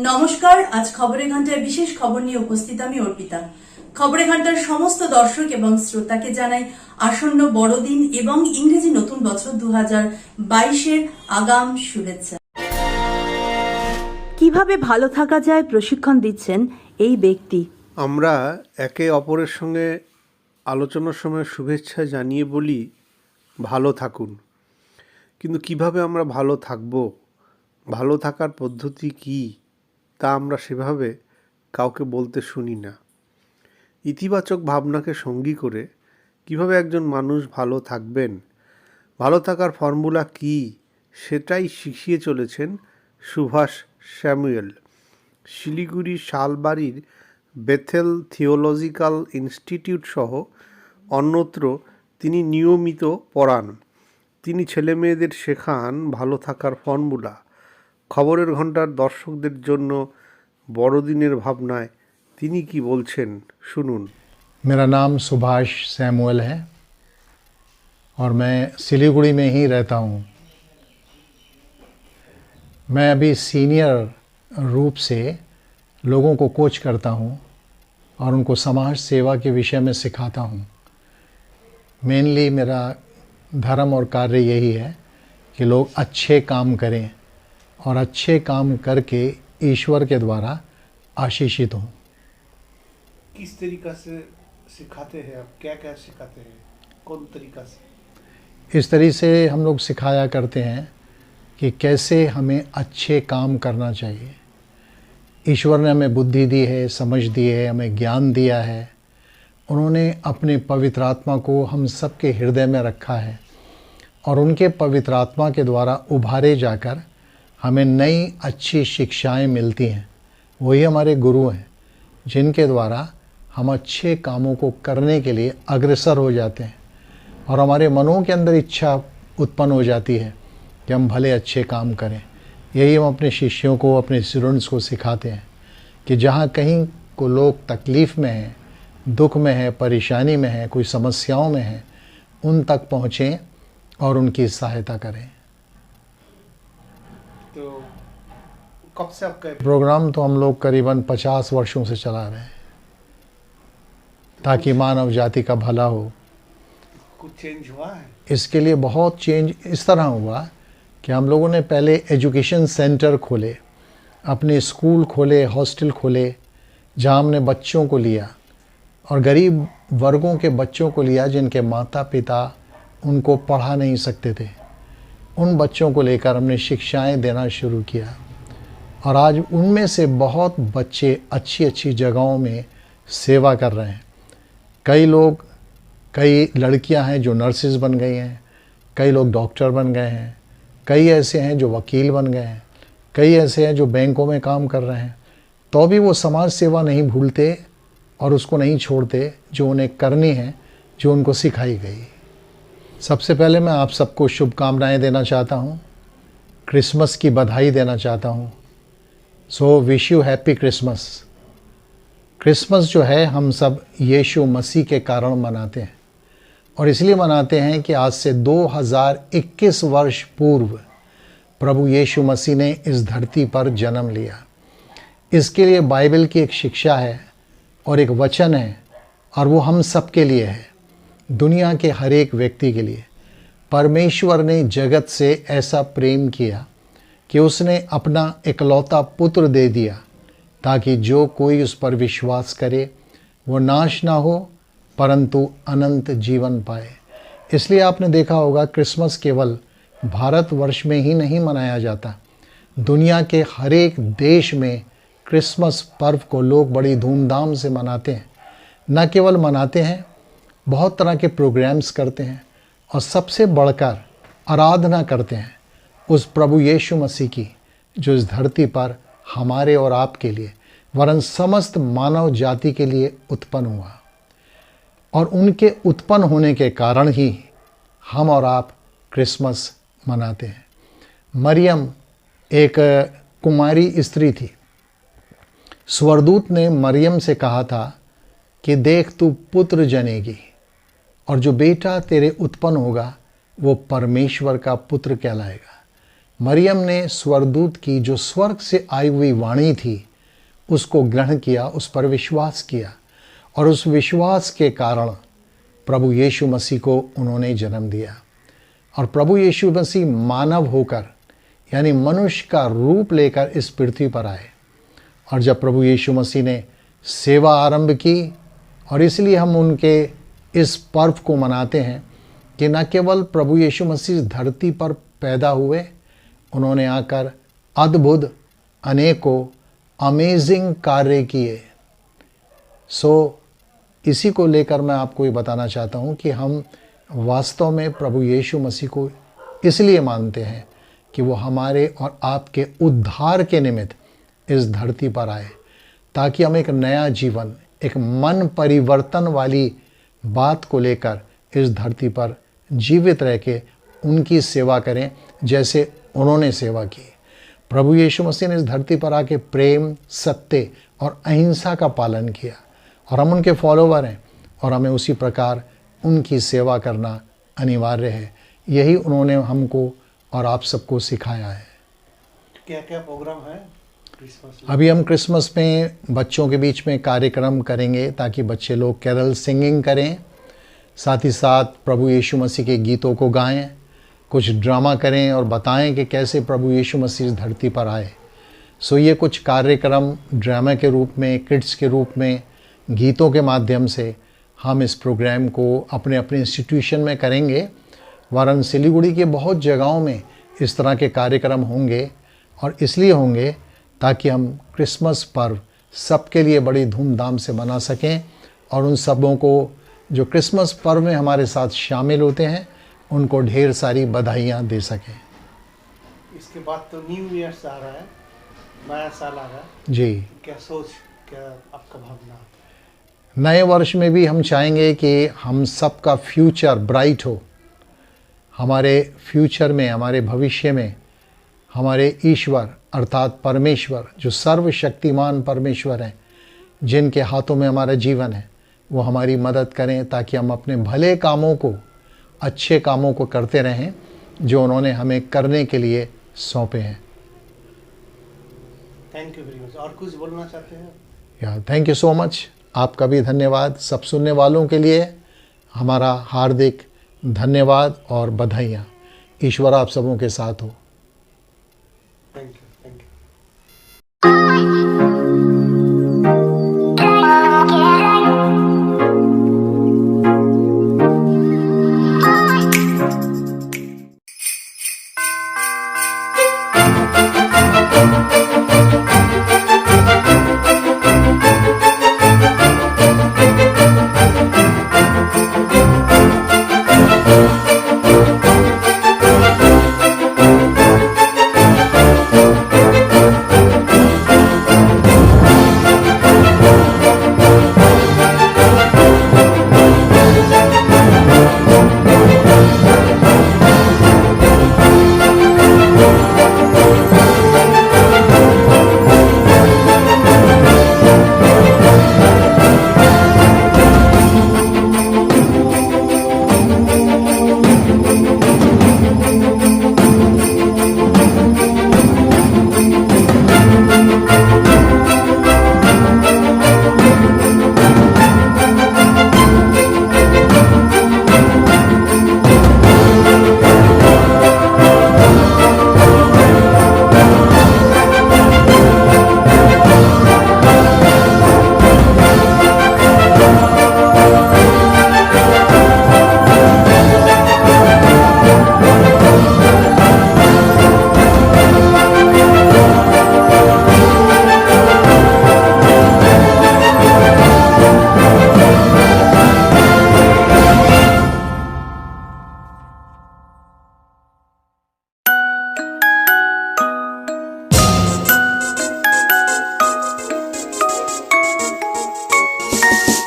নমস্কার। আজ খবরের ঘন্টার বিশেষ খবর নিয়ে উপস্থিত আমি অর্পিতা। খবরের ঘন্টার সমস্ত দর্শক এবং শ্রোতাকে জানাই আসন্ন বড়দিন এবং ইংরেজি নতুন বছর 2022-এর আগাম শুভেচ্ছা। কিভাবে ভালো থাকা যায় প্রশিক্ষণ দিচ্ছেন এই ব্যক্তি। আমরা একে অপরের সঙ্গে আলোচনার সময় শুভেচ্ছা জানিয়ে বলি ভালো থাকুন, কিন্তু কিভাবে আমরা ভালো থাকব, ভালো থাকার পদ্ধতি কি, তা আমরা সেভাবে কাউকে বলতে শুনি না। ইতিবাচক ভাবনাকে সঙ্গী করে কিভাবে একজন মানুষ ভালো থাকবেন, ভালো থাকার ফর্মুলা কি, সেটাই শিখিয়ে চলেছেন সুভাষ স্যামুয়েল। শিলিগুড়ি শালবাড়ির বেথেল থিওলজিক্যাল ইনস্টিটিউট সহ অন্যত্র তিনি নিয়মিত পড়ান। তিনি ছেলেমেয়েদের শেখান ভালো থাকার ফর্মুলা। খবরের ঘন্টার দর্শকদের জন্য বড়দিনের ভাবনায় তিনি কি বলছেন শুনুন। मेरा नाम सुभाष सैमुअल है और मैं सिलीगुड़ी में ही रहता हूँ। मैं अभी सीनियर रूप से लोगों को कोच करता हूँ और उनको समाज सेवा के विषय में सिखाता हूँ। मेनली मेरा धर्म और कार्य यही है कि लोग अच्छे काम करें और अच्छे काम करके ईश्वर के द्वारा आशीषित हों। किस तरीका से सिखाते हैं आप, क्या क्या सिखाते हैं, कौन तरीका से? इस तरीके से हम लोग सिखाया करते हैं कि कैसे हमें अच्छे काम करना चाहिए। ईश्वर ने हमें बुद्धि दी है, समझ दी है, हमें ज्ञान दिया है। उन्होंने अपने पवित्र आत्मा को हम सबके हृदय में रखा है और उनके पवित्र आत्मा के द्वारा उभारे जाकर हमें नई अच्छी शिक्षाएं मिलती हैं। वही हमारे गुरु हैं जिनके द्वारा हम अच्छे कामों को करने के लिए अग्रसर हो जाते हैं और हमारे मनों के अंदर इच्छा उत्पन्न हो जाती है कि हम भले अच्छे काम करें। यही हम अपने शिष्यों को, अपने स्टूडेंट्स को सिखाते हैं कि जहाँ कहीं को लोग तकलीफ़ में हैं, दुख में हैं, परेशानी में हैं, कोई समस्याओं में हैं, उन तक पहुँचें और उनकी सहायता करें। तो कब से आपका प्रोग्राम तो हम लोग करीबन 50 वर्षों से चला रहे हैं ताकि मानव जाति का भला हो। कुछ चेंज हुआ है? इसके लिए बहुत चेंज इस तरह हुआ कि हम लोगों ने पहले एजुकेशन सेंटर खोले, अपने स्कूल खोले, हॉस्टल खोले, जहाँ हमने बच्चों को लिया और गरीब वर्गों के बच्चों को लिया जिनके माता पिता उनको पढ़ा नहीं सकते थे। उन बच्चों को लेकर हमने शिक्षाएं देना शुरू किया और आज उनमें से बहुत बच्चे अच्छी अच्छी जगहों में सेवा कर रहे हैं। कई लड़कियां हैं जो नर्सेज बन गई हैं, कई लोग डॉक्टर बन गए हैं, कई ऐसे हैं जो वकील बन गए हैं, कई ऐसे हैं जो बैंकों में काम कर रहे हैं। तो भी वो समाज सेवा नहीं भूलते और उसको नहीं छोड़ते जो उन्हें करनी है, जो उनको सिखाई गई। सबसे पहले मैं आप सबको शुभकामनाएं देना चाहता हूँ, क्रिसमस की बधाई देना चाहता हूँ। So wish you happy Christmas. Christmas जो है हम सब यीशु मसीह के कारण मनाते हैं और इसलिए मनाते हैं कि आज से 2021 वर्ष पूर्व प्रभु यीशु मसीह ने इस धरती पर जन्म लिया। इसके लिए बाइबल की एक शिक्षा है और एक वचन है और वो हम सब के लिए है, दुनिया के हर एक व्यक्ति के लिए। परमेश्वर ने जगत से ऐसा प्रेम किया कि उसने अपना इकलौता पुत्र दे दिया ताकि जो कोई उस पर विश्वास करे वो नाश ना हो परंतु अनंत जीवन पाए। इसलिए आपने देखा होगा क्रिसमस केवल भारतवर्ष में ही नहीं मनाया जाता, दुनिया के हर एक देश में क्रिसमस पर्व को लोग बड़ी धूमधाम से मनाते हैं। न केवल मनाते हैं, बहुत तरह के प्रोग्राम्स करते हैं और सबसे बढ़कर आराधना करते हैं उस प्रभु यीशु मसीह की जो इस धरती पर हमारे और आपके लिए वरन समस्त मानव जाति के लिए उत्पन्न हुआ और उनके उत्पन्न होने के कारण ही हम और आप क्रिसमस मनाते हैं। मरियम एक कुमारी स्त्री थी। स्वर्गदूत ने मरियम से कहा था कि देख तू पुत्र जनेगी और जो बेटा तेरे उत्पन्न होगा वो परमेश्वर का पुत्र कहलाएगा। मरियम ने स्वर्गदूत की जो स्वर्ग से आई हुई वाणी थी उसको ग्रहण किया, उस पर विश्वास किया, और उस विश्वास के कारण प्रभु यीशु मसीह को उन्होंने जन्म दिया। और प्रभु यीशु मसीह मानव होकर यानी मनुष्य का रूप लेकर इस पृथ्वी पर आए। और जब प्रभु यीशु मसीह ने सेवा आरंभ की, और इसलिए हम उनके इस पर्व को मनाते हैं कि न केवल प्रभु यीशु मसीह इस धरती पर पैदा हुए, उन्होंने आकर अद्भुत अनेकों अमेजिंग कार्य किए। इसी को लेकर मैं आपको ये बताना चाहता हूँ कि हम वास्तव में प्रभु यीशु मसीह को इसलिए मानते हैं कि वो हमारे और आपके उद्धार के निमित्त इस धरती पर आए, ताकि हम एक नया जीवन, एक मन परिवर्तन वाली बात को लेकर इस धरती पर जीवित रह के उनकी सेवा करें जैसे उन्होंने सेवा की। प्रभु यीशु मसीह ने इस धरती पर आके प्रेम, सत्य और अहिंसा का पालन किया, और हम उनके फॉलोवर हैं और हमें उसी प्रकार उनकी सेवा करना अनिवार्य है। यही उन्होंने हमको और आप सबको सिखाया है। क्या क्या प्रोग्राम है क्रिसमस? अभी हम क्रिसमस में बच्चों के बीच में कार्यक्रम करेंगे ताकि बच्चे लोग कैरल सिंगिंग करें, साथ ही साथ प्रभु यीशु मसीह के गीतों को गाएं, कुछ ड्रामा करें और बताएं कि कैसे प्रभु यीशु मसीह इस धरती पर आए। ये कुछ कार्यक्रम ड्रामा के रूप में, किड्स के रूप में, गीतों के माध्यम से हम इस प्रोग्राम को अपने अपने इंस्टीट्यूशन में करेंगे। वरन सिलीगुड़ी के बहुत जगहों में इस तरह के कार्यक्रम होंगे, और इसलिए होंगे ताकि हम क्रिसमस पर्व सबके लिए बड़ी धूमधाम से मना सकें, और उन सबों को जो क्रिसमस पर्व में हमारे साथ शामिल होते हैं उनको ढेर सारी बधाइयाँ दे सकें। इसके बाद तो न्यू ईयर्स आ रहा है, नया साल आ रहा है जी। क्या सोच, क्या आपका भावना? नए वर्ष में भी हम चाहेंगे कि हम सबका फ्यूचर ब्राइट हो। हमारे फ्यूचर में, हमारे भविष्य में हमारे ईश्वर अर्थात परमेश्वर, जो सर्वशक्तिमान परमेश्वर हैं, जिनके हाथों में हमारा जीवन है, वो हमारी मदद करें ताकि हम अपने भले कामों को, अच्छे कामों को करते रहें जो उन्होंने हमें करने के लिए सौंपे हैं। Thank you very much. और कुछ बोलना चाहते हैं? या थैंक यू सो मच। आपका भी धन्यवाद। सब सुनने वालों के लिए हमारा हार्दिक धन्यवाद और बधाइयाँ। ईश्वर आप सबों के साथ हो।